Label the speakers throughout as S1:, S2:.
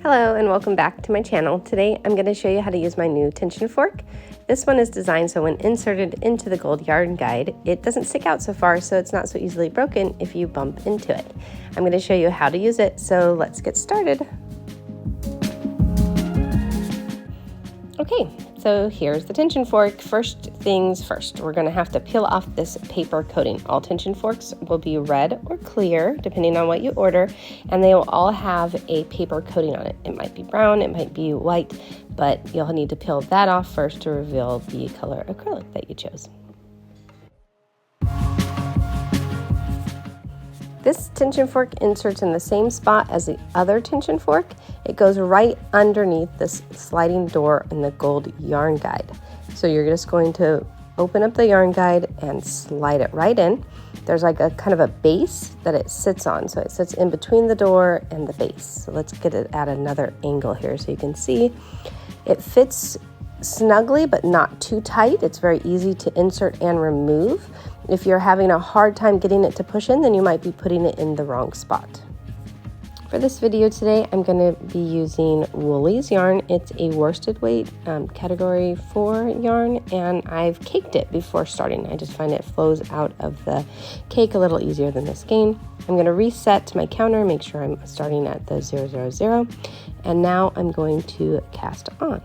S1: Hello and welcome back to my channel. Today I'm going to show you how to use my new tension fork. This one is designed so when inserted into the gold yarn guide, it doesn't stick out so far, so it's not so easily broken if you bump into it. I'm going to show you how to use it, so let's get started. Okay, so here's the tension fork. First things first, we're going to have to peel off this paper coating. All tension forks will be red or clear, depending on what you order, and they will all have a paper coating on it. It might be brown, it might be white, but you'll need to peel that off first to reveal the color acrylic that you chose. This tension fork inserts in the same spot as the other tension fork. It goes right underneath this sliding door in the gold yarn guide. So you're just going to open up the yarn guide and slide it right in. There's like a kind of a base that it sits on. So it sits in between the door and the base. So let's get it at another angle here so you can see. It fits snugly but not too tight. It's very easy to insert and remove. If you're having a hard time getting it to push in, then you might be putting it in the wrong spot. For this video today, I'm going to be using Woolies yarn. It's a worsted weight category 4 yarn, and I've caked it before starting. I just find it flows out of the cake a little easier than the skein. I'm going to reset to my counter, make sure I'm starting at the 000, and now I'm going to cast on.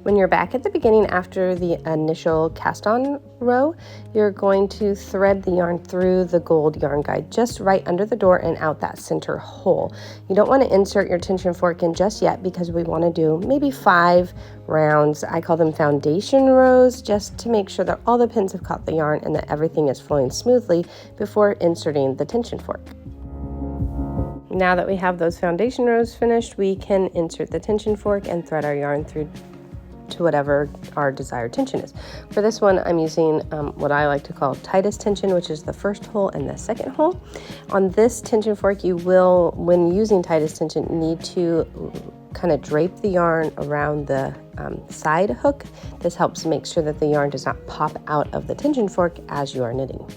S1: When you're back at the beginning after the initial cast on row, you're going to thread the yarn through the gold yarn guide just right under the door and out that center hole. You don't want to insert your tension fork in just yet because we want to do maybe 5 rounds. I call them foundation rows, just to make sure that all the pins have caught the yarn and that everything is flowing smoothly before inserting the tension fork. Now that we have those foundation rows finished, we can insert the tension fork and thread our yarn through to whatever our desired tension is. For this one, I'm using what I like to call tightest tension, which is the first hole and the second hole. On this tension fork, you will, when using tightest tension, need to kind of drape the yarn around the side hook. This helps make sure that the yarn does not pop out of the tension fork as you are knitting.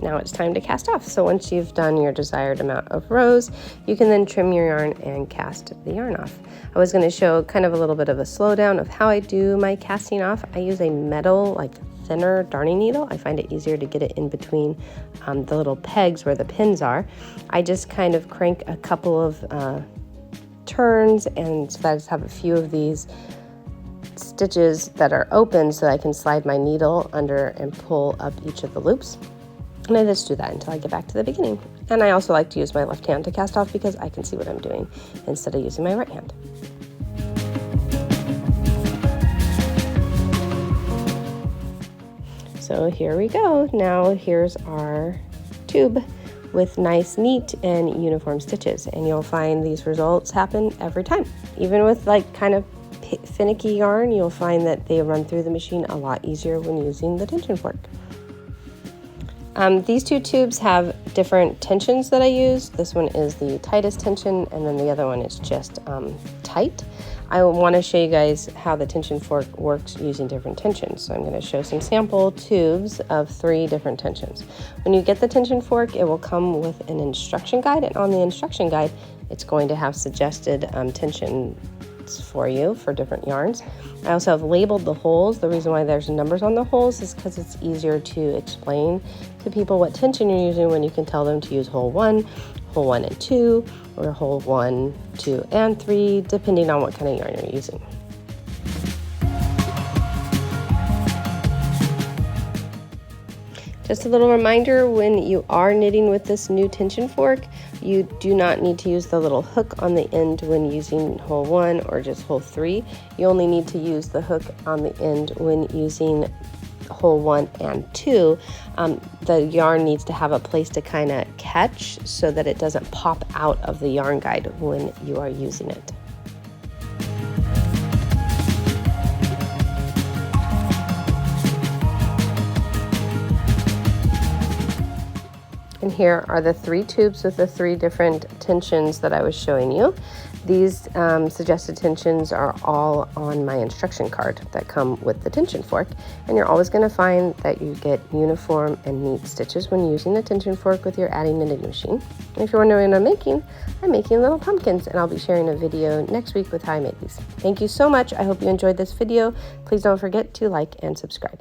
S1: Now it's time to cast off. So once you've done your desired amount of rows, you can then trim your yarn and cast the yarn off. I was going to show kind of a little bit of a slowdown of how I do my casting off. I use a metal, like thinner darning needle. I find it easier to get it in between the little pegs where the pins are. I just kind of crank a couple of turns, and so that I just have a few of these stitches that are open so that I can slide my needle under and pull up each of the loops. And I just do that until I get back to the beginning. And I also like to use my left hand to cast off because I can see what I'm doing instead of using my right hand. So here we go. Now here's our tube with nice, neat, and uniform stitches. And you'll find these results happen every time. Even with like kind of finicky yarn, you'll find that they run through the machine a lot easier when using the tension fork. These two tubes have different tensions that I use. This one is the tightest tension, and then the other one is just tight. I want to show you guys how the tension fork works using different tensions. So I'm going to show some sample tubes of 3 different tensions. When you get the tension fork, it will come with an instruction guide, and on the instruction guide, it's going to have suggested tension for you for different yarns. I also have labeled the holes. The reason why there's numbers on the holes is because it's easier to explain to people what tension you're using when you can tell them to use hole 1 and 2, or hole 1, 2, and 3, depending on what kind of yarn you're using. Just a little reminder, when you are knitting with this new tension fork, you do not need to use the little hook on the end when using hole 1 or just hole 3. You only need to use the hook on the end when using hole 1 and 2. The yarn needs to have a place to kind of catch so that it doesn't pop out of the yarn guide when you are using it. And here are the 3 tubes with the 3 different tensions that I was showing you. These suggested tensions are all on my instruction card that come with the tension fork, and you're always going to find that you get uniform and neat stitches when using the tension fork with your Addi Knitting Machine. And if you're wondering what I'm making little pumpkins, and I'll be sharing a video next week with how I made these. Thank you so much. I hope you enjoyed this video. Please don't forget to like and subscribe.